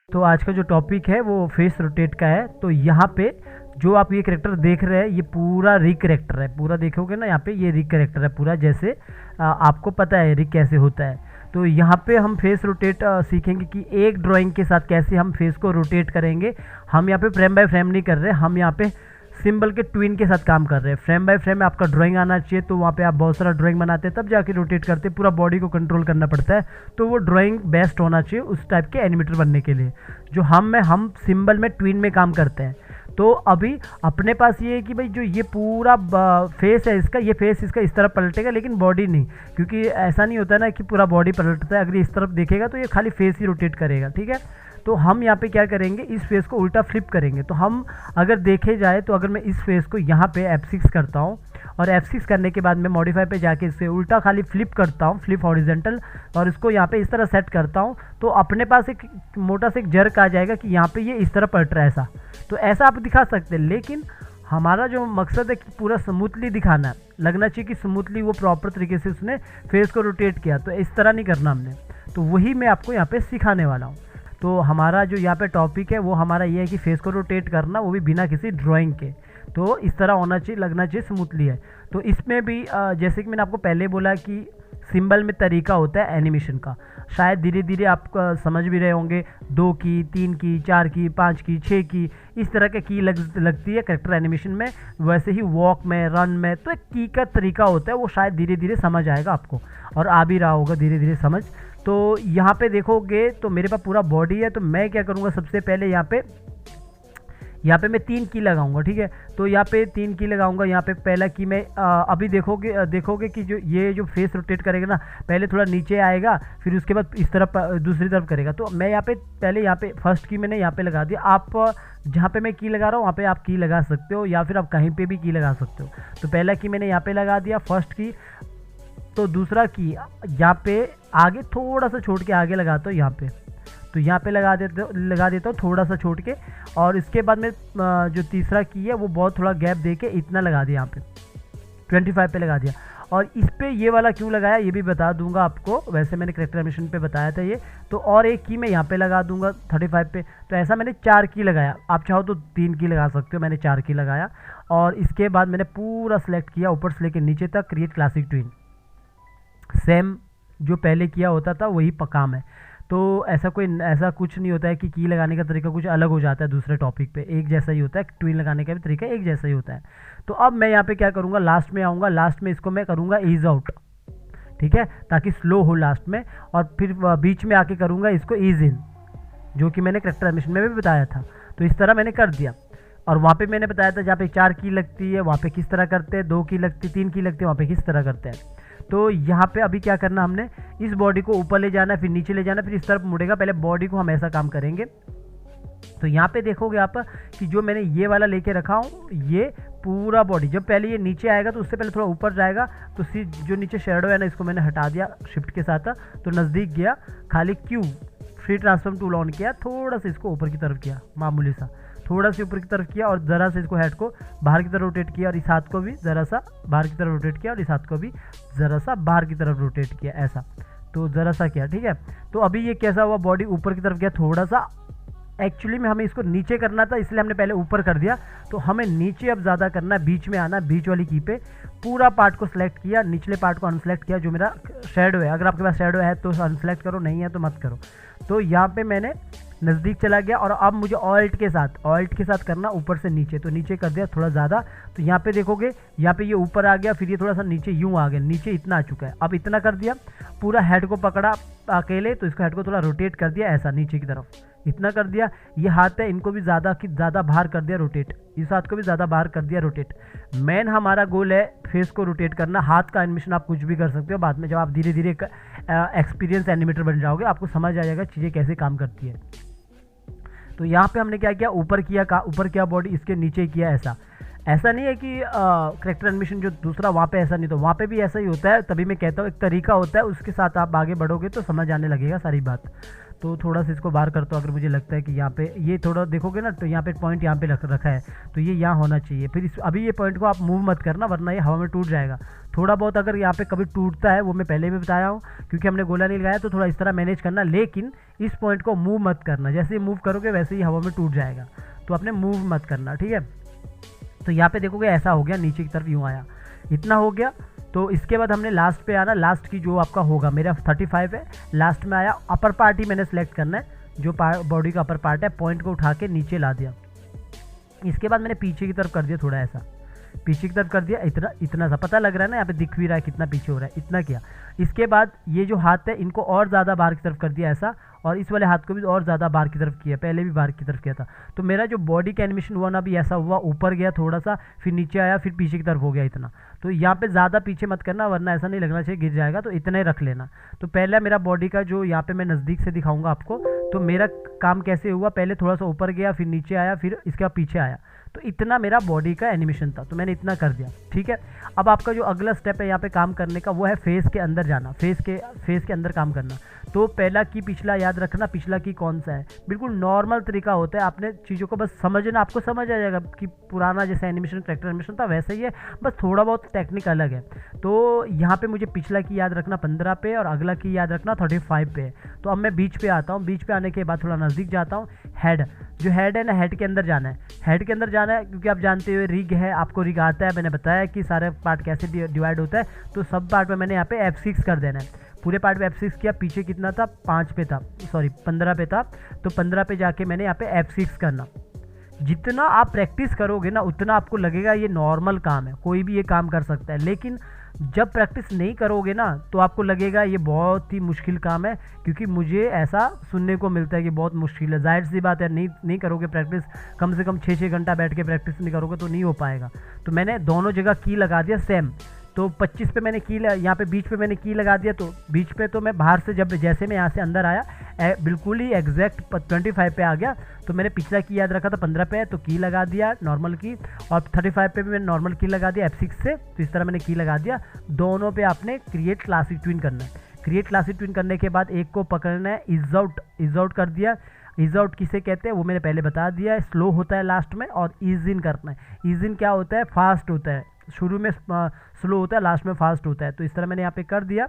तो आज का जो टॉपिक है वो फेस रोटेट का है। तो यहाँ पे जो आप ये करेक्टर देख रहे हैं ये पूरा रिक करेक्टर है। पूरा देखोगे ना, यहाँ पे ये रिक करेक्टर है पूरा, जैसे आपको पता है रिक कैसे होता है। तो यहाँ पे हम फेस रोटेट सीखेंगे कि एक ड्राइंग के साथ कैसे हम फेस को रोटेट करेंगे। हम यहाँ पे फ्रेम बाय फ्रेम नहीं कर रहे, हम यहाँ पे सिंबल के ट्विन के साथ काम कर रहे हैं। फ्रेम बाय फ्रेम में आपका ड्राइंग आना चाहिए, तो वहाँ पे आप बहुत सारा ड्राइंग बनाते हैं तब जाके रोटेट करते हैं, पूरा बॉडी को कंट्रोल करना पड़ता है। तो वो ड्राइंग बेस्ट होना चाहिए उस टाइप के एनिमेटर बनने के लिए। जो हम सिंबल में ट्विन में काम करते हैं। तो अभी अपने पास ये है कि भाई जो ये पूरा फेस है इसका, ये फेस इसका इस तरफ पलटेगा लेकिन बॉडी नहीं, क्योंकि ऐसा नहीं होता ना कि पूरा बॉडी पलटता है। अगर इस तरफ देखेगा तो ये खाली फेस ही रोटेट करेगा, ठीक है। तो हम यहाँ पे क्या करेंगे, इस फेस को उल्टा फ्लिप करेंगे। तो हम अगर देखे जाए तो अगर मैं इस फेस को यहाँ पे F6 करता हूँ और F6 करने के बाद मैं मॉडिफाई पे जाके इसे उल्टा खाली फ्लिप करता हूँ, फ्लिप हॉरिजेंटल, और इसको यहाँ पे इस तरह सेट करता हूँ, तो अपने पास एक मोटा सा एक जर्क आ जाएगा कि यहाँ पे ये इस तरह पलट रहा है ऐसा। तो ऐसा आप दिखा सकते हैं, लेकिन हमारा जो मकसद है कि पूरा स्मूथली दिखाना है, लगना चाहिए कि स्मूथली वो प्रॉपर तरीके से उसने फेस को रोटेट किया। तो इस तरह नहीं करना हमने, तो वही मैं आपको यहाँ पे सिखाने वाला हूँ। तो हमारा जो यहाँ पे टॉपिक है वो हमारा ये है कि फेस को रोटेट करना, वो भी बिना किसी ड्राइंग के। तो इस तरह होना चाहिए, लगना चाहिए स्मूथली है। तो इसमें भी जैसे कि मैंने आपको पहले बोला कि सिंबल में तरीका होता है एनिमेशन का। शायद धीरे धीरे आप समझ भी रहे होंगे, 2 की, 3 की, 4 की, 5 की, 6 की, इस तरह के की लगती है करेक्टर एनिमेशन में। वैसे ही वॉक में, रन में, तो एक की का तरीका होता है, वो शायद धीरे धीरे समझ आएगा आपको, और आ भी रहा होगा धीरे धीरे समझ। तो यहाँ पे देखोगे तो मेरे पास पूरा बॉडी है। तो मैं क्या करूँगा, सबसे पहले यहाँ पे मैं 3 की लगाऊंगा, ठीक है। तो यहाँ पे 3 की लगाऊंगा। यहाँ पे पहला की मैं अभी देखोगे कि जो ये जो फेस रोटेट करेगा ना, पहले थोड़ा नीचे आएगा, फिर उसके बाद इस तरफ दूसरी तरफ करेगा। तो मैं यहाँ पे पहले यहाँ पे फर्स्ट की मैंने यहाँ पे लगा दिया। आप जहाँ पे मैं की लगा रहा हूँ वहाँ पे आप की लगा सकते हो, या फिर आप कहीं पे भी की लगा सकते हो। तो पहला की मैंने यहाँ पे लगा दिया, फर्स्ट की। तो दूसरा की यहाँ पे आगे थोड़ा सा छोड़ के आगे लगाता हूँ यहाँ पे। तो यहाँ पे लगा देता हूँ थोड़ा सा छोड़ के, और इसके बाद में जो तीसरा की है वो बहुत थोड़ा गैप दे के इतना लगा दिया, यहाँ पे 25 पे लगा दिया। और इस पे ये वाला क्यों लगाया ये भी बता दूंगा आपको, वैसे मैंने करेक्टर एनिमेशन पे बताया था ये। तो और एक की मैं यहाँ पे लगा दूंगा 35 पे। तो ऐसा मैंने 4 की लगाया, आप चाहो तो 3 की लगा सकते हो, मैंने 4 की लगाया। और इसके बाद मैंने पूरा सेलेक्ट किया ऊपर से लेकर नीचे तक, क्रिएट क्लासिक ट्विन। सेम जो पहले किया होता था वही काम है। तो ऐसा कुछ नहीं होता है कि की लगाने का तरीका कुछ अलग हो जाता है दूसरे टॉपिक पे, एक जैसा ही होता है। ट्विन लगाने का भी तरीका एक जैसा ही होता है। तो अब मैं यहाँ पे क्या करूँगा, लास्ट में आऊँगा, लास्ट में इसको मैं करूँगा ईज आउट, ठीक है, ताकि स्लो हो लास्ट में। और फिर बीच में आके करूँगा इसको ईज इन, जो कि मैंने करेक्टर एनिमेशन में भी बताया था। तो इस तरह मैंने कर दिया। और वहाँ पे मैंने बताया था जहाँ पे 4 की लगती है वहाँ पे किस तरह करते हैं, 2 की लगती, 3 की लगती है वहाँ पे किस तरह करते हैं। तो यहाँ पे अभी क्या करना, हमने इस बॉडी को ऊपर ले जाना, फिर नीचे ले जाना, फिर इस तरफ मुड़ेगा। पहले बॉडी को हम ऐसा काम करेंगे। तो यहाँ पे देखोगे आप कि जो मैंने ये वाला लेके रखा हूँ, ये पूरा बॉडी जब पहले ये नीचे आएगा तो उससे पहले थोड़ा ऊपर जाएगा। तो जो नीचे शेडो है ना, इसको मैंने हटा दिया शिफ्ट के साथ। तो नज़दीक गया, खाली Q free transform tool on किया, थोड़ा सा इसको ऊपर की तरफ किया, मामूली सा थोड़ा सा ऊपर की तरफ किया, और ज़रा से इसको हेड को बाहर की तरफ रोटेट किया, और इस हाथ को भी ज़रा सा बाहर की तरफ रोटेट किया, और इस हाथ को भी ज़रा सा बाहर की तरफ रोटेट किया, ऐसा। तो ज़रा सा किया, ठीक है। तो अभी ये कैसा हुआ, बॉडी ऊपर की तरफ गया थोड़ा सा। एक्चुअली में हमें इसको नीचे करना था, इसलिए हमने पहले ऊपर कर दिया। तो हमें नीचे अब ज़्यादा करना है, बीच में आना, बीच वाली की पे पूरा पार्ट को सिलेक्ट किया, निचले पार्ट को अनसेलेक्ट किया, जो मेरा शेडो है। अगर आपके पास शेडो है तो अनसेलेक्ट करो, नहीं है तो मत करो। तो यहाँ पे मैंने नज़दीक चला गया, और अब मुझे ऑल्ट के साथ करना ऊपर से नीचे। तो नीचे कर दिया थोड़ा ज़्यादा। तो यहाँ पे देखोगे, यहाँ पे ये ऊपर आ गया, फिर ये थोड़ा सा नीचे यूँ आ गया, नीचे इतना आ चुका है। अब इतना कर दिया, पूरा हेड को पकड़ा अकेले, तो इसको हेड को थोड़ा रोटेट कर दिया ऐसा नीचे की तरफ, इतना कर दिया। ये हाथ है, इनको भी ज़्यादा बाहर कर दिया रोटेट, इस हाथ को भी ज़्यादा बाहर कर दिया रोटेट। मेन हमारा गोल है फेस को रोटेट करना। हाथ का एनिमेशन आप कुछ भी कर सकते हो, बाद में जब आप धीरे धीरे एक्सपीरियंस एनिमेटर बन जाओगे आपको समझ आ जाएगा चीज़ें कैसे काम करती है। तो यहाँ पे हमने क्या किया, ऊपर किया बॉडी, इसके नीचे किया ऐसा नहीं है कि करेक्टर एनिमेशन जो दूसरा वहाँ पे ऐसा नहीं, तो वहाँ पे भी ऐसा ही होता है। तभी मैं कहता हूँ एक तरीका होता है, उसके साथ आप आगे बढ़ोगे तो समझ आने लगेगा सारी बात। तो थोड़ा सा इसको बाहर करता हूँ। अगर मुझे लगता है कि यहाँ पे ये थोड़ा देखोगे ना तो यहाँ पे पॉइंट यहाँ पे रखा है, तो ये यहाँ होना चाहिए। फिर अभी ये पॉइंट को आप मूव मत करना, वरना ये हवा में टूट जाएगा। थोड़ा बहुत अगर यहाँ पे कभी टूटता है, वो मैं पहले भी बताया हूँ, क्योंकि हमने गोला नहीं लगाया, तो थोड़ा इस तरह मैनेज करना, लेकिन इस पॉइंट को मूव मत करना। जैसे ही मूव करोगे वैसे ही हवा में टूट जाएगा, तो आपने मूव मत करना, ठीक है। तो यहाँ पे देखोगे ऐसा हो गया, नीचे की तरफ यूँ आया, इतना हो गया। तो इसके बाद हमने लास्ट पे आना, लास्ट की जो आपका होगा, मेरा 35 है, लास्ट में आया। अपर पार्ट ही मैंने सेलेक्ट करना है, जो बॉडी का अपर पार्ट है, पॉइंट को उठा के नीचे ला दिया। इसके बाद मैंने पीछे की तरफ कर दिया, थोड़ा ऐसा पीछे की तरफ कर दिया, इतना सा पता लग रहा है ना, यहाँ पे दिख भी रहा है कितना पीछे हो रहा है, इतना किया। इसके बाद ये जो हाथ है इनको और ज़्यादा बाहर की तरफ कर दिया ऐसा, और इस वाले हाथ को भी और ज़्यादा बाहर की तरफ किया, पहले भी बाहर की तरफ किया था। तो मेरा जो बॉडी का एनिमेशन हुआ ना, भी ऐसा हुआ, ऊपर गया थोड़ा सा, फिर नीचे आया, फिर पीछे की तरफ हो गया इतना। तो यहाँ पे ज़्यादा पीछे मत करना, वरना ऐसा नहीं लगना चाहिए गिर जाएगा, तो इतना ही रख लेना। तो पहला मेरा बॉडी का जो यहाँ पे मैं नज़दीक से दिखाऊंगा आपको, तो मेरा काम कैसे हुआ, पहले थोड़ा सा ऊपर गया, फिर नीचे आया, फिर इसके बाद पीछे आया। तो इतना मेरा बॉडी का एनिमेशन था, तो मैंने इतना कर दिया, ठीक है। अब आपका जो अगला स्टेप है यहाँ पे काम करने का, वो है फेस के अंदर जाना, फेस के अंदर काम करना। तो पहला की पिछला याद रखना, पिछला की कौन सा है, बिल्कुल नॉर्मल तरीका होता है। आपने चीज़ों को बस समझना, आपको समझ आ जाएगा कि पुराना जैसे एनिमेशन, कैरेक्टर एनिमेशन था वैसे ही है, बस थोड़ा बहुत टेक्निक अलग है। तो यहाँ पे मुझे पिछला की याद रखना 15 पे, और अगला की याद रखना 35 पे। तो अब मैं बीच पे आता हूँ, बीच पे आने के बाद थोड़ा नज़दीक जाता हूँ। हेड, जो हेड है ना, हेड के अंदर जाना है, हेड के अंदर जाना है, क्योंकि आप जानते हो रिग है, आपको रिग आता है, मैंने बताया कि सारे पार्ट कैसे डिवाइड होता है। तो सब पार्ट में मैंने यहाँ पे F6 कर देना है, पूरे पार्ट पे F6 किया। पीछे कितना था, 5 पे था, सॉरी 15 पे था, तो 15 पे जाके मैंने यहाँ पे F6 करना। जितना आप प्रैक्टिस करोगे ना, उतना आपको लगेगा ये नॉर्मल काम है, कोई भी ये काम कर सकता है। लेकिन जब प्रैक्टिस नहीं करोगे ना, तो आपको लगेगा ये बहुत ही मुश्किल काम है, क्योंकि मुझे ऐसा सुनने को मिलता है कि बहुत मुश्किल है। जाहिर सी बात है, नहीं करोगे प्रैक्टिस, कम से कम 6-6 घंटा बैठ के प्रैक्टिस नहीं करोगे तो नहीं हो पाएगा। तो मैंने दोनों जगह की लगा दिया सेम। तो 25 पे मैंने की, यहाँ पे बीच पे मैंने की लगा दिया। तो बीच पे तो मैं बाहर से जैसे मैं यहाँ से अंदर आया, बिल्कुल ही एग्जैक्ट 25 पे आ गया। तो मैंने पिछला की याद रखा था 15 पे, तो की लगा दिया नॉर्मल की, और 35 पे भी मैंने नॉर्मल की लगा दिया F6 से। तो इस तरह मैंने की लगा दिया। दोनों पे आपने क्रिएट क्लासिक ट्विन करना है। क्रिएट क्लासिक ट्विन करने के बाद एक को पकड़ना है, इज आउट कर दिया। इज आउट किसे कहते हैं वो मैंने पहले बता दिया है, स्लो होता है लास्ट में। और इज इन करना है। इज इन क्या होता है, फास्ट होता है, शुरू में स्लो होता है, लास्ट में फास्ट होता है। तो इस तरह मैंने यहाँ पे कर दिया।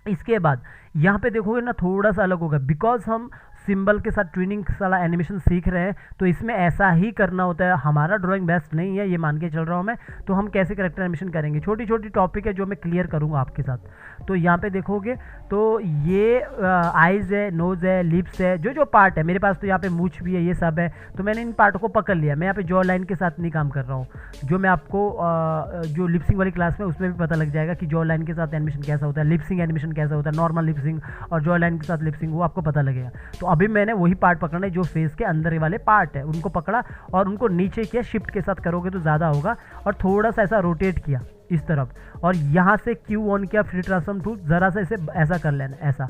इसके बाद यहाँ पे देखोगे ना, थोड़ा सा अलग होगा, बिकॉज हम सिंबल के साथ ट्विनिंग वाला एनिमेशन सीख रहे हैं, तो इसमें ऐसा ही करना होता है। हमारा ड्राइंग बेस्ट नहीं है, ये मान के चल रहा हूँ मैं। तो हम कैसे कैरेक्टर एनिमेशन करेंगे, छोटी छोटी टॉपिक है जो मैं क्लियर करूँगा आपके साथ। तो यहाँ पे देखोगे तो ये आइज़ है, नोज़ है, लिप्स है, जो पार्ट है मेरे पास। तो यहाँ पे मूछ भी है, ये सब है। तो मैंने इन पार्ट को पकड़ लिया। मैं यहाँ पे जॉ लाइन के साथ नहीं काम कर रहा हूँ, जो मैं आपको जो लिपसिंग वाली क्लास में उसमें भी पता लग जाएगा कि जॉ लाइन के साथ एनिमेशन कैसा होता है, लिपसिंग एनिमेशन कैसा होता है, नॉर्मल लिपसिंग और जॉ लाइन के साथ लिपसिंग, वो आपको पता लगेगा। तो अभी मैंने वही पार्ट पकड़ना है जो फेस के अंदर वाले पार्ट है, उनको पकड़ा और उनको नीचे किया। शिफ्ट के साथ करोगे तो ज़्यादा होगा। और थोड़ा सा ऐसा रोटेट किया इस तरफ, और यहाँ से क्यू ऑन किया, फ्री ट्रांसफॉर्म टूल, ज़रा सा इसे ऐसा कर लेना, ऐसा।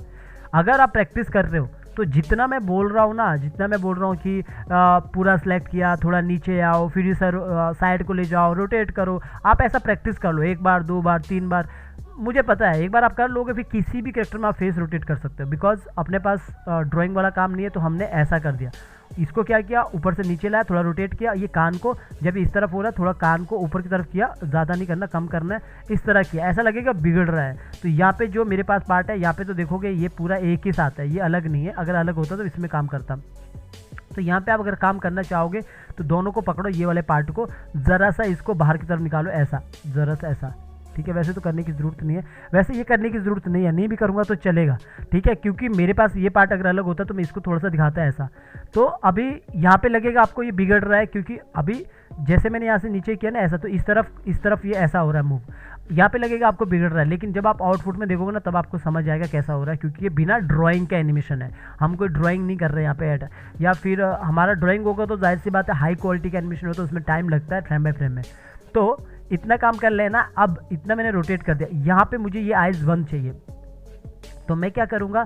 अगर आप प्रैक्टिस कर रहे हो तो जितना मैं बोल रहा हूँ ना, जितना मैं बोल रहा हूँ कि पूरा सेलेक्ट किया, थोड़ा नीचे आओ, फिर इसे साइड को ले जाओ, रोटेट करो, आप ऐसा प्रैक्टिस कर लो 1 बार 2 बार 3 बार। मुझे पता है एक बार आप कर लोगे, फिर किसी भी कैरेक्टर में आप फेस रोटेट कर सकते हो। बिकॉज अपने पास ड्राइंग वाला काम नहीं है, तो हमने ऐसा कर दिया। इसको क्या किया, ऊपर से नीचे लाया, थोड़ा रोटेट किया। ये कान को जब इस तरफ हो रहा है, थोड़ा कान को ऊपर की तरफ किया, ज़्यादा नहीं करना, कम करना है, इस तरह किया। ऐसा लगेगा बिगड़ रहा है। तो यहाँ पे जो मेरे पास पार्ट है, यहाँ पे तो देखोगे ये पूरा एक ही साथ है, ये अलग नहीं है। अगर अलग होता तो इसमें काम करता। तो यहाँ पे आप अगर काम करना चाहोगे तो दोनों को पकड़ो, ये वाले पार्ट को ज़रा सा इसको बाहर की तरफ निकालो, ऐसा, ज़रा सा ऐसा, ठीक है। वैसे तो करने की ज़रूरत नहीं है, वैसे ये करने की ज़रूरत नहीं है, नहीं भी करूँगा तो चलेगा, ठीक है। क्योंकि मेरे पास ये पार्ट अगर अलग होता तो मैं इसको थोड़ा सा दिखाता ऐसा। तो अभी यहाँ पे लगेगा आपको ये बिगड़ रहा है, क्योंकि अभी जैसे मैंने यहाँ से नीचे किया ना ऐसा, तो इस तरफ ये ऐसा हो रहा है मूव, यहाँ पे लगेगा आपको बिगड़ रहा है। लेकिन जब आप आउटपुट में देखोगे ना, तब आपको समझ आएगा कैसा हो रहा है, क्योंकि ये बिना ड्राइंग का एनिमेशन है। हम कोई ड्राइंग नहीं कर रहे हैं यहाँ पे ऐड, या फिर हमारा ड्राइंग होगा तो जाहिर सी बात है हाई क्वालिटी का एनिमेशन हो, तो उसमें टाइम लगता है फ्रेम बाय फ्रेम में। तो इतना काम कर लेना। अब इतना मैंने रोटेट कर दिया। यहाँ पे मुझे ये आइज 1 चाहिए, तो मैं क्या करूँगा,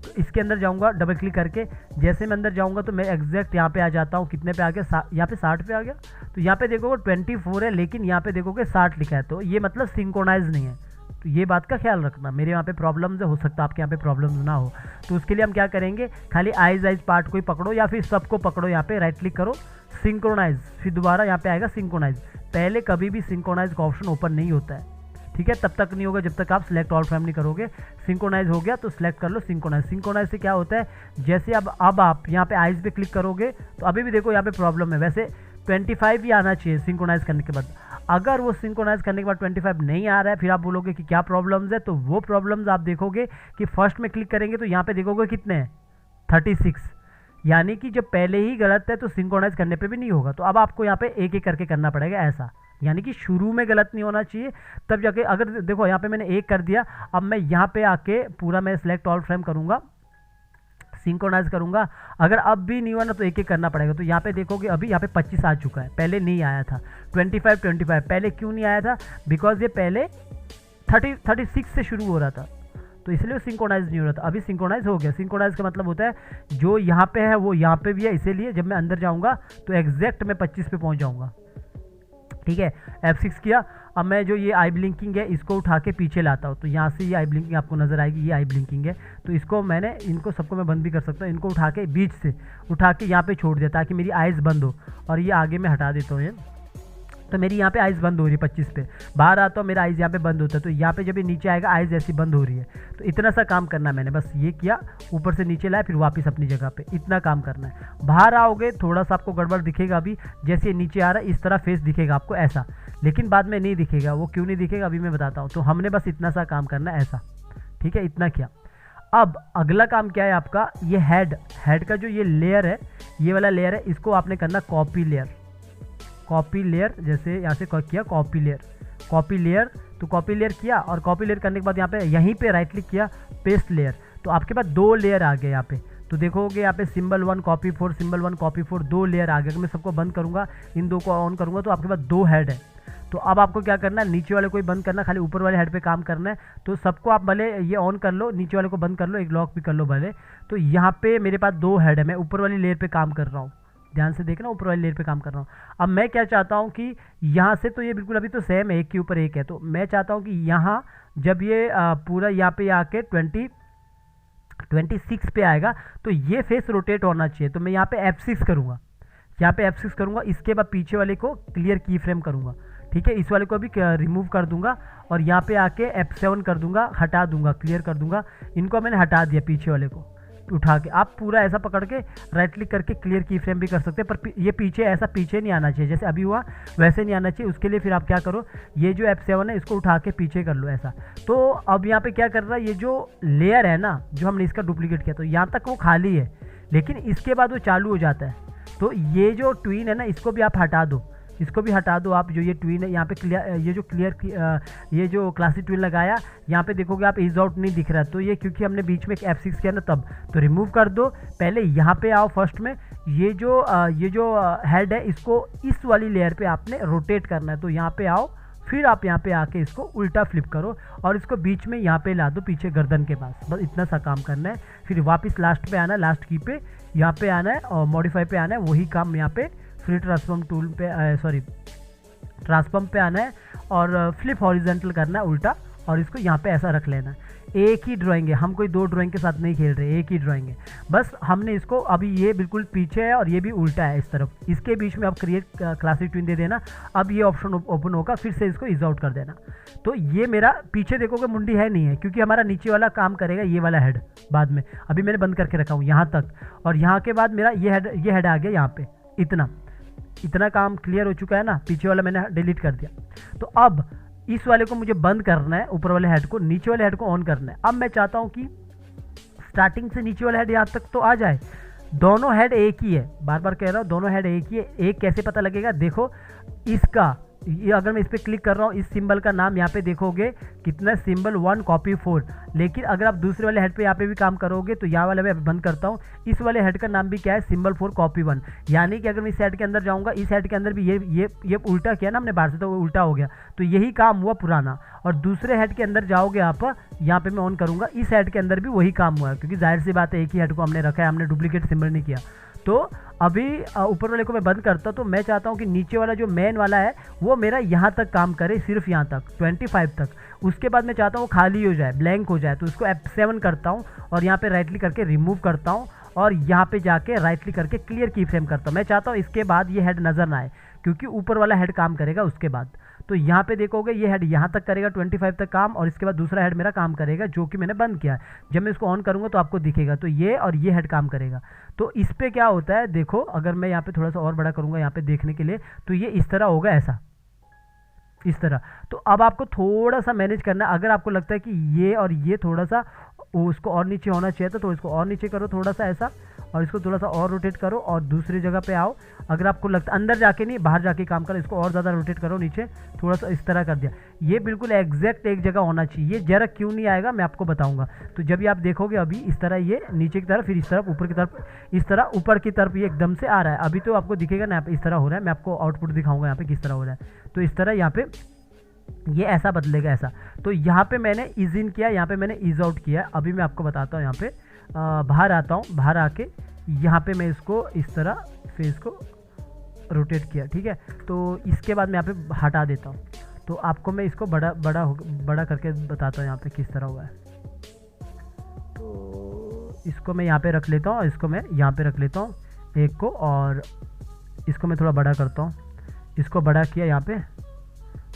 तो इसके अंदर जाऊँगा डबल क्लिक करके। जैसे मैं अंदर जाऊँगा तो मैं एग्जैक्ट यहाँ पे आ जाता हूँ। कितने पे आ गया, यहाँ पे 60 पे आ गया। तो यहाँ पे देखोगे 24 है, लेकिन यहाँ पे देखोगे 60 लिखा है, तो ये मतलब सिंक्रोनाइज नहीं है। तो ये बात का ख्याल रखना, मेरे यहाँ पे प्रॉब्लम्स है, हो सकता है आपके यहाँ पे प्रॉब्लम्स ना हो। तो उसके लिए हम क्या करेंगे, खाली आइज पार्ट को ही पकड़ो या फिर सबको पकड़ो, यहाँ पे राइट क्लिक करो, सिंक्रोनाइज, फिर दोबारा यहाँ पे आएगा सिंक्रोनाइज। पहले कभी भी सिंक्रोनाइज का ऑप्शन ओपन नहीं होता है, ठीक है, तब तक नहीं होगा जब तक आप सिलेक्ट ऑल फ्रेम नहीं करोगे। सिंक्रोनाइज हो गया तो सिलेक्ट कर लो सिंक्रोनाइज। सिंक्रोनाइज से क्या होता है, जैसे अब आप यहाँ पे आइज पे क्लिक करोगे तो अभी भी देखो यहाँ पे प्रॉब्लम है। वैसे 25 ही आना चाहिए सिंक्रोनाइज करने के बाद। अगर वो सिंक्रोनाइज करने के बाद 25 नहीं आ रहा है, फिर आप बोलोगे कि क्या प्रॉब्लम्स है, तो वो प्रॉब्लम्स आप देखोगे कि फर्स्ट में क्लिक करेंगे तो यहाँ पे देखोगे कितने हैं, 36, यानी कि जब पहले ही गलत है तो सिंक्रोनाइज करने पे भी नहीं होगा। तो अब आपको यहाँ पे एक एक करके करना पड़ेगा ऐसा, यानी कि शुरू में गलत नहीं होना चाहिए, तब जाके अगर देखो यहाँ पे मैंने एक कर दिया, अब मैं यहाँ पे आके पूरा मैं सिलेक्ट ऑल फ्रेम करूँगा, सिंक्रोनाइज करूँगा, अगर अब भी नहीं हुआ ना तो एक एक करना पड़ेगा। तो यहाँ पे देखोगे अभी यहाँ पे 25 आ चुका है, पहले नहीं आया था। 25 पहले क्यों नहीं आया था, बिकॉज ये पहले 36 से शुरू हो रहा था, तो इसलिए सिंक्रोनाइज नहीं हो रहा था। अभी सिंक्रोनाइज हो गया। सिंक्रोनाइज का मतलब होता है जो यहाँ पे है वो यहाँ पे भी है, इसीलिए जब मैं अंदर जाऊँगा तो एग्जैक्ट मैं 25 पे पहुँच जाऊँगा, ठीक है। F6 किया। अब मैं जो ये आई ब्लिंकिंग है इसको उठा के पीछे लाता हूँ, तो यहाँ से ये आई ब्लिंकिंग आपको नजर आएगी, ये आई ब्लिंकिंग है, तो इसको मैंने इनको सबको मैं बंद भी कर सकता हूँ। इनको उठा के बीच से उठा के यहाँ पे छोड़ दिया ताकि मेरी आइज़ बंद हो, और ये आगे मैं हटा देता हूँ ये, तो मेरी यहाँ पे आइज़ बंद हो रही है 25 पे। बाहर आता हूँ मेरा आइज़ यहाँ पे बंद होता है, तो यहाँ पे जब ये नीचे आएगा आइज़ ऐसी बंद हो रही है। तो इतना सा काम करना है मैंने, बस ये किया, ऊपर से नीचे लाया फिर वापस अपनी जगह पे, इतना काम करना है। बाहर आओगे थोड़ा सा आपको गड़बड़ दिखेगा, अभी जैसे नीचे आ रहा है इस तरह फेस दिखेगा आपको ऐसा, लेकिन बाद में नहीं दिखेगा। वो क्यों नहीं दिखेगा अभी मैं बताता हूँ। तो हमने बस इतना सा काम करना है ऐसा, ठीक है, इतना किया। अब अगला काम क्या है आपका, ये हेड का जो ये लेयर है, ये वाला लेयर है, इसको आपने करना कॉपी लेयर, जैसे यहाँ से किया कॉपी लेयर, तो कॉपी लेयर किया, और कॉपी लेयर करने के बाद यहाँ पे यहीं पे राइट क्लिक किया, पेस्ट लेयर, तो आपके पास 2 लेयर आ गए यहाँ पे। तो देखोगे यहाँ पे symbol 1 copy 4, symbol 1 copy 4, 2 layer आ गए। अगर मैं सबको बंद करूँगा, इन 2 को ऑन करूँगा, तो आपके पास 2 हेड है। तो अब आपको क्या करना है, नीचे वाले को ही बंद करना, खाली ऊपर वाले हेड पे काम करना है। तो सबको आप भले ये ऑन कर लो, नीचे वाले को बंद कर लो, एक लॉक भी कर लो भले। तो यहाँ पे मेरे पास 2 हेड है, मैं ऊपर वाली लेयर पे काम कर रहा हूँ, ध्यान से देखना, ऊपर वाली लेयर पे काम कर रहा हूँ। अब मैं क्या चाहता हूँ कि यहाँ से तो ये बिल्कुल अभी तो सेम है, एक के ऊपर एक है, तो मैं चाहता हूँ कि यहाँ जब ये पूरा यहाँ पे आके 26 पे आएगा तो ये फेस रोटेट होना चाहिए। तो मैं यहाँ पे F6 करूँगा, इसके बाद पीछे वाले को क्लियर की फ्रेम करूँगा, ठीक है। इस वाले को भी रिमूव कर दूंगा और यहाँ पे आके F7 कर दूंगा, हटा दूंगा, क्लियर कर दूंगा। इनको मैंने हटा दिया, पीछे वाले को उठा के। आप पूरा ऐसा पकड़ के राइट क्लिक करके क्लियर की फ्रेम भी कर सकते हैं, पर ये पीछे ऐसा पीछे नहीं आना चाहिए, जैसे अभी हुआ वैसे नहीं आना चाहिए। उसके लिए फिर आप क्या करो, ये जो F7 है इसको उठा के पीछे कर लो ऐसा। तो अब यहाँ पे क्या कर रहा है, ये जो लेयर है ना, जो हमने इसका डुप्लीकेट किया, तो यहाँ तक वो खाली है, लेकिन इसके बाद वो चालू हो जाता है। तो ये जो ट्वीन है ना, इसको भी आप हटा दो, इसको भी हटा दो आप। जो ये ट्वीन है यहाँ पे ये जो क्लासिक ट्वीन लगाया, यहाँ पे देखोगे आप इज आउट नहीं दिख रहा, तो ये क्योंकि हमने बीच में F6 किया ना तब, तो रिमूव कर दो। पहले यहाँ पे आओ, फर्स्ट में ये जो हेड है इसको इस वाली लेयर पे आपने रोटेट करना है। तो यहाँ पे आओ, फिर आप यहाँ पे आके इसको उल्टा फ्लिप करो और इसको बीच में यहाँ पे ला दो, पीछे गर्दन के पास। बस इतना सा काम करना है। फिर वापस लास्ट पे आना है, लास्ट की पे यहाँ पे आना है और मॉडिफाई पे आना है। वही काम यहाँ पे फ्री ट्रांसफॉर्म टूल पे ट्रांसफॉर्म पे आना है और फ्लिप हॉरिजेंटल करना है उल्टा, और इसको यहाँ पे ऐसा रख लेना है। एक ही ड्राइंग है, हम कोई 2 ड्राइंग के साथ नहीं खेल रहे, एक ही ड्राइंग है। बस हमने इसको अभी ये बिल्कुल पीछे है और ये भी उल्टा है इस तरफ, इसके बीच में आप क्रिएट क्लासिक ट्विन दे देना। अब ये ऑप्शन ओपन होगा, फिर से इसको इज आउट कर देना। तो ये मेरा पीछे देखोगे मुंडी है नहीं है, क्योंकि हमारा नीचे वाला काम करेगा ये वाला हेड बाद में। अभी मैंने बंद करके रखा हूँ यहाँ तक, और यहाँ के बाद मेरा ये हेड आ गया यहाँ पे। इतना काम क्लियर हो चुका है ना, पीछे वाला मैंने डिलीट कर दिया। तो अब इस वाले को मुझे बंद करना है, ऊपर वाले हेड को, नीचे वाले हेड को ऑन करना है। अब मैं चाहता हूं कि स्टार्टिंग से नीचे वाला हेड यहाँ तक तो आ जाए। दोनों हेड एक ही है, बार बार कह रहा हूँ, दोनों हेड एक ही है। एक कैसे पता लगेगा, देखो इसका ये अगर मैं इस पर क्लिक कर रहा हूँ, इस सिंबल का नाम यहाँ पे देखोगे कितना, सिंबल 1 कॉपी 4। लेकिन अगर आप दूसरे वाले हेड पे यहाँ पे भी काम करोगे तो यहाँ वाला मैं बंद करता हूँ, इस वाले हेड का नाम भी क्या है, सिंबल 4 कॉपी 1। यानी कि अगर मैं इस हेड के अंदर जाऊँगा, इस हेड के अंदर भी ये उल्टा किया ना हमने बाहर से, तो वो उल्टा हो गया। तो यही काम हुआ पुराना। और दूसरे हेड के अंदर जाओगे आप, यहाँ पे मैं ऑन करूँगा, इस हेड के अंदर भी वही काम हुआ है, क्योंकि जाहिर सी बात है एक ही हेड को हमने रखा है, हमने डुप्लीकेट सिंबल नहीं किया। तो अभी ऊपर वाले को मैं बंद करता हूँ, तो मैं चाहता हूँ कि नीचे वाला जो मेन वाला है वो मेरा यहाँ तक काम करे, सिर्फ यहाँ तक 25 तक। उसके बाद मैं चाहता हूँ वो खाली हो जाए, ब्लैंक हो जाए, तो इसको F7 करता हूँ और यहाँ पे राइट क्लिक करके रिमूव करता हूँ और यहाँ पे जाके राइट क्लिक करके क्लियर की फ्रेम करता हूँ। मैं चाहता हूँ इसके बाद ये हेड नज़र ना आए, क्योंकि ऊपर वाला हेड काम करेगा उसके बाद। तो यहाँ पे देखोगे ये हेड यहाँ तक करेगा 25 तक काम, और इसके बाद दूसरा हेड मेरा काम करेगा जो कि मैंने बंद किया है। जब मैं इसको ऑन करूँगा तो आपको दिखेगा, तो ये और ये हेड काम करेगा। तो इस पर क्या होता है देखो, अगर मैं यहाँ पे थोड़ा सा और बड़ा करूँगा यहाँ पे देखने के लिए, तो ये इस तरह होगा, ऐसा इस तरह। तो अब आपको थोड़ा सा मैनेज करना है। अगर आपको लगता है कि ये और ये थोड़ा सा उसको और नीचे होना चाहिए था, तो इसको और नीचे करो थोड़ा सा ऐसा, और इसको थोड़ा सा और रोटेट करो और दूसरी जगह पे आओ। अगर आपको लगता अंदर जाके नहीं, बाहर जाके काम करो, इसको और ज़्यादा रोटेट करो नीचे थोड़ा सा, इस तरह कर दिया। ये बिल्कुल एग्जैक्ट एक जगह होना चाहिए। ये जरा क्यों नहीं आएगा मैं आपको बताऊंगा। तो जब ये आप देखोगे अभी इस तरह ये नीचे की तरफ, फिर इस तरफ ऊपर की तरफ, इस तरह ऊपर की तरफ ये एकदम से आ रहा है। अभी तो आपको दिखेगा ना यहाँ पे इस तरह हो रहा है, मैं आपको आउटपुट दिखाऊंगा यहाँ पे किस तरह हो रहा है। तो इस तरह यहाँ पे ये ऐसा बदलेगा ऐसा। तो यहाँ पे मैंने ईज इन किया, यहाँ पे मैंने ईज आउट किया। अभी मैं आपको बताता हूँ, यहाँ पे बाहर आता हूँ, बाहर आके यहाँ पे मैं इसको इस तरह फेस को रोटेट किया, ठीक है। तो इसके बाद मैं यहाँ पे हटा देता हूँ। तो आपको मैं इसको बड़ा करके बताता हूँ यहाँ पे किस तरह हुआ है। तो इसको मैं यहाँ पे रख लेता हूँ, इसको मैं यहाँ पे रख लेता हूँ एक को, और इसको मैं थोड़ा बड़ा करता हूँ। इसको बड़ा किया यहाँ पे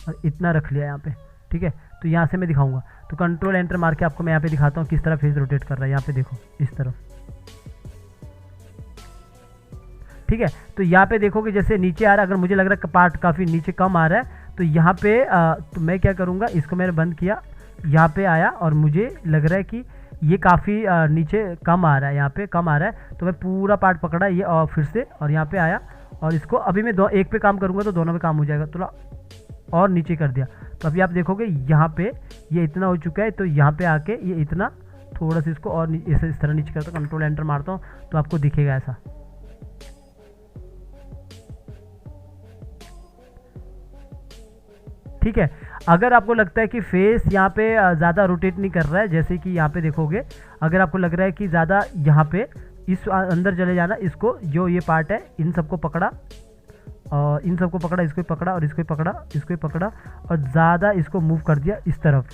और इतना रख लिया यहाँ पे, ठीक है। तो यहाँ से मैं दिखाऊंगा, तो कंट्रोल एंटर मार के आपको मैं यहाँ पे दिखाता हूँ किस तरह फेस रोटेट कर रहा है। यहाँ पे देखो इस तरफ, ठीक है। तो यहाँ पे देखोगे जैसे नीचे आ रहा है, अगर मुझे लग रहा है पार्ट काफ़ी नीचे कम आ रहा है, तो यहाँ पे तो मैं क्या करूँगा, इसको मैंने बंद किया, यहाँ पे आया और मुझे लग रहा है कि ये काफ़ी नीचे कम आ रहा है, यहाँ पे कम आ रहा है। तो मैं पूरा पार्ट पकड़ा ये और फिर से, और यहाँ पे आया, और इसको अभी मैं एक पे काम करूँगा तो दोनों पे काम हो जाएगा। थोड़ा और नीचे कर दिया, तो अभी आप देखोगे यहाँ पे ये इतना हो चुका है। तो यहाँ पे आके ये इतना थोड़ा सा इसको और इस तरह नीचे करता हूँ, कंट्रोल एंटर मारता हूँ तो आपको दिखेगा ऐसा, ठीक है। अगर आपको लगता है कि फेस यहाँ पे ज़्यादा रोटेट नहीं कर रहा है, जैसे कि यहाँ पे देखोगे, अगर आपको लग रहा है कि ज़्यादा यहाँ पे इस अंदर चले जाना, इसको जो ये पार्ट है इन सबको पकड़ा और इन सबको पकड़ा, इसको पकड़ा और इसको पकड़ा, इसको पकड़ा और ज़्यादा इसको मूव कर दिया इस तरफ,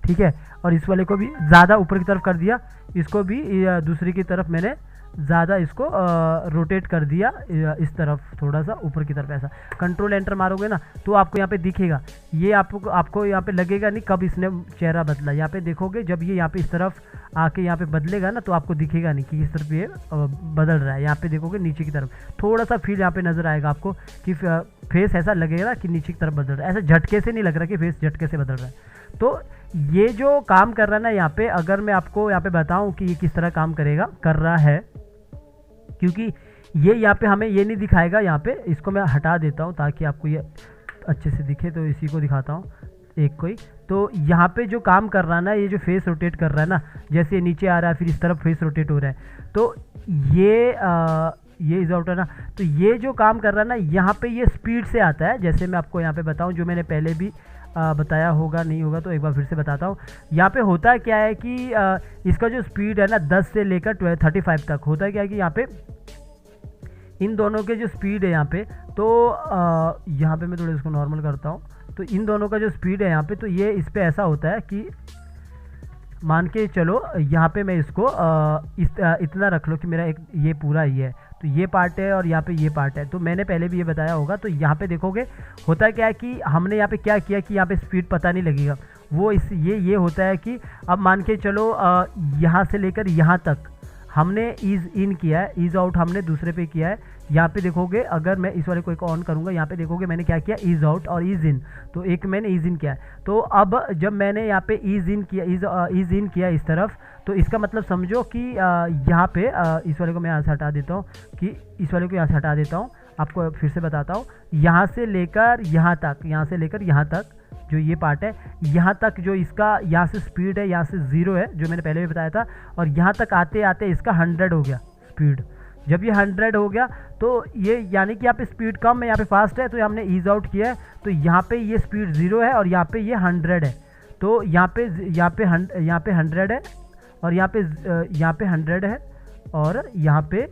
ठीक है। और इस वाले को भी ज़्यादा ऊपर की तरफ कर दिया, इसको भी दूसरी की तरफ मैंने ज़्यादा इसको रोटेट कर दिया इस तरफ, थोड़ा सा ऊपर की तरफ ऐसा। कंट्रोल एंटर मारोगे ना तो आपको यहाँ पे दिखेगा, ये आपको यहाँ पे लगेगा नहीं कब इसने चेहरा बदला। यहाँ पे देखोगे जब ये यहाँ पे इस तरफ आके यहाँ पे बदलेगा ना, तो आपको दिखेगा नहीं कि इस तरफ ये बदल रहा है। यहाँ पे देखोगे नीचे की तरफ थोड़ा सा फील यहाँ पे नज़र आएगा आपको कि फेस ऐसा लगेगा कि नीचे की तरफ बदल रहा है, ऐसा झटके से नहीं लग रहा कि फेस झटके से बदल रहा है। तो ये जो काम कर रहा है ना यहाँ पे, अगर मैं आपको यहाँ पे बताऊँ कि ये किस तरह काम करेगा कर रहा है, क्योंकि ये यहाँ पे हमें ये नहीं दिखाएगा। यहाँ पे इसको मैं हटा देता हूँ ताकि आपको ये अच्छे से दिखे, तो इसी को दिखाता हूँ एक कोई। तो यहाँ पे जो काम कर रहा है ना, ये जो फेस रोटेट कर रहा है ना, जैसे ये नीचे आ रहा है फिर इस तरफ फेस रोटेट हो रहा है, तो ये इज आउट है ना, तो ये जो काम कर रहा है ना यहाँ पे ये स्पीड से आता है। जैसे मैं आपको यहाँ पे बताऊँ, जो मैंने पहले भी बताया होगा, नहीं होगा तो एक बार फिर से बताता हूँ। यहाँ पे होता क्या है कि इसका जो स्पीड है ना 10 से लेकर 35 तक होता है, क्या है कि यहाँ पे इन दोनों के जो स्पीड है यहाँ पे, तो यहाँ पे मैं थोड़ा इसको नॉर्मल करता हूँ। तो इन दोनों का जो स्पीड है यहाँ पे, तो ये इस पे ऐसा होता है कि मान के चलो यहाँ पे मैं इसको इतना रख लो कि मेरा एक ये पूरा ही है, तो ये पार्ट है और यहाँ पे ये पार्ट है। तो मैंने पहले भी ये बताया होगा। तो यहाँ पे देखोगे होता क्या है कि हमने यहाँ पे क्या किया कि यहाँ पे स्पीड पता नहीं लगेगा, वो ये होता है कि अब मान के चलो यहाँ से लेकर यहाँ तक हमने ईज इन किया है, ईज आउट हमने दूसरे पे किया है। यहाँ पे देखोगे अगर मैं इस वाले को एक ऑन करूँगा, यहाँ पे देखोगे मैंने क्या किया, ईज आउट और ईज इन, तो एक मैंने ईज इन किया है। तो अब जब मैंने यहाँ पे ईज इन किया, ईज इन किया इस तरफ, तो इसका मतलब समझो कि यहाँ पे इस वाले को मैं यहाँ से हटा देता हूँ, कि इस वाले को यहाँ से हटा देता हूँ, आपको फिर से बताता हूँ। यहाँ से लेकर यहाँ तक, यहाँ से लेकर यहाँ तक जो ये पार्ट है, यहाँ तक जो इसका यहाँ से स्पीड है, यहाँ से 0 है जो मैंने पहले भी बताया था, और यहाँ तक आते आते इसका 100 हो गया स्पीड। जब ये 100 हो गया तो ये यानी कि यहाँ पे स्पीड कम है, यहाँ पे फास्ट है, तो हमने ईज आउट किया है, तो यहाँ पे ये स्पीड 0 है और यहाँ पे ये 100 है। तो यहाँ पे 100 है और यहाँ पे 100 है और यहाँ पे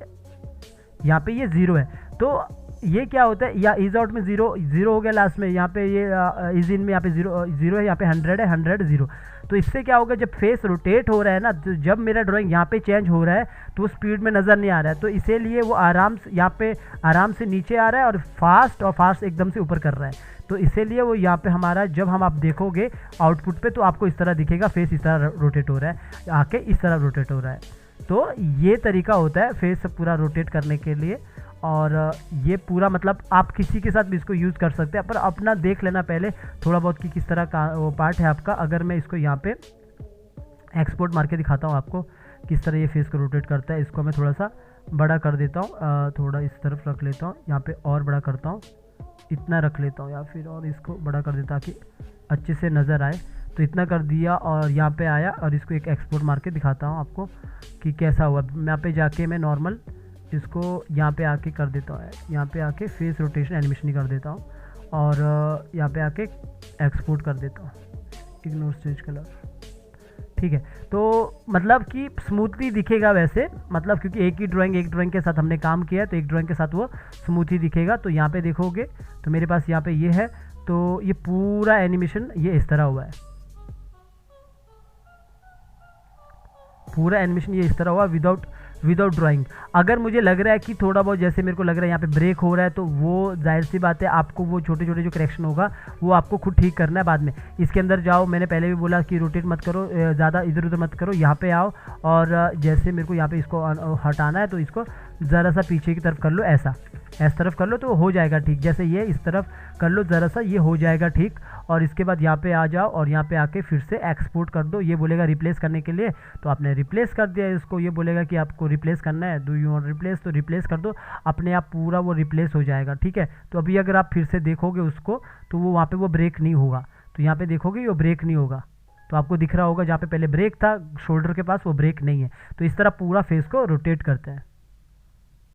यहाँ पे ये 0 है। तो ये क्या होता है, या इज आउट में 0 हो गया लास्ट में, यहाँ पे ये इज इन में यहाँ पे 0 है, यहाँ पे 100 है, 100 0। तो इससे क्या होगा, जब फेस रोटेट हो रहा है ना, तो जब मेरा ड्राइंग यहाँ पे चेंज हो रहा है तो वो स्पीड में नज़र नहीं आ रहा है, तो इसीलिए वो आराम से यहाँ पे आराम से नीचे आ रहा है और फास्ट एकदम से ऊपर कर रहा है। तो इसीलिए वो यहाँ पे हमारा, जब हम आप देखोगे आउटपुट पे तो आपको इस तरह दिखेगा, फेस इस तरह रोटेट हो रहा है, आके इस तरह रोटेट हो रहा है। तो ये तरीका होता है फेस पूरा रोटेट करने के लिए। और ये पूरा मतलब आप किसी के साथ भी इसको यूज़ कर सकते हैं, पर अपना देख लेना पहले थोड़ा बहुत कि किस तरह का वो पार्ट है आपका। अगर मैं इसको यहाँ पे एक्सपोर्ट मार के दिखाता हूँ आपको किस तरह ये फेस को रोटेट करता है। इसको मैं थोड़ा सा बड़ा कर देता हूँ, थोड़ा इस तरफ रख लेता हूँ, यहाँ पे और बड़ा करता हूँ, इतना रख लेता हूँ, या फिर और इसको बड़ा कर देता ताकि अच्छे से नज़र आए। तो इतना कर दिया और यहाँ पे आया, और इसको एक एक्सपोर्ट मार के दिखाता हूँ आपको कि कैसा हुआ। यहाँ पे जाके मैं नॉर्मल इसको यहाँ पे आके कर देता हूँ, यहाँ पे आके फेस रोटेशन एनिमेशन कर देता हूँ, और यहाँ पे आके एक्सपोर्ट कर देता हूँ, इग्नोर स्टेज कलर। ठीक है, तो मतलब कि स्मूथली दिखेगा वैसे, मतलब क्योंकि एक ड्राइंग के साथ हमने काम किया है, तो एक ड्राइंग के साथ वो स्मूथली दिखेगा। तो यहाँ पे देखोगे तो मेरे पास यहाँ पे ये है, तो ये पूरा एनिमेशन ये इस तरह हुआ है, पूरा एनिमेशन ये इस तरह हुआ विदाउट ड्राइंग। अगर मुझे लग रहा है कि थोड़ा बहुत, जैसे मेरे को लग रहा है यहाँ पे ब्रेक हो रहा है, तो वो जाहिर सी बात है आपको वो छोटे छोटे जो करेक्शन होगा वो आपको खुद ठीक करना है बाद में। इसके अंदर जाओ, मैंने पहले भी बोला कि रोटेट मत करो, ज़्यादा इधर उधर मत करो, यहाँ पे आओ, और जैसे मेरे को यहाँ पे इसको हटाना है तो इसको ज़रा सा पीछे की तरफ कर लो, ऐसा इस तरफ कर लो तो हो जाएगा ठीक। जैसे ये इस तरफ कर लो ज़रा सा, ये हो जाएगा ठीक। और इसके बाद यहाँ पे आ जाओ और यहाँ पे आके फिर से एक्सपोर्ट कर दो। ये बोलेगा रिप्लेस करने के लिए, तो आपने रिप्लेस कर दिया इसको। ये बोलेगा कि आपको रिप्लेस करना है, डू यू वांट रिप्लेस, तो रिप्लेस कर दो, अपने आप पूरा वो रिप्लेस हो जाएगा। ठीक है, तो अभी अगर आप फिर से देखोगे उसको तो वो वहाँ पे वो ब्रेक नहीं होगा। तो यहाँ पे देखोगे वो ब्रेक नहीं होगा, तो आपको दिख रहा होगा जहाँ पे पहले ब्रेक था शोल्डर के पास वो ब्रेक नहीं है। तो इस तरह पूरा फेस को रोटेट करते हैं।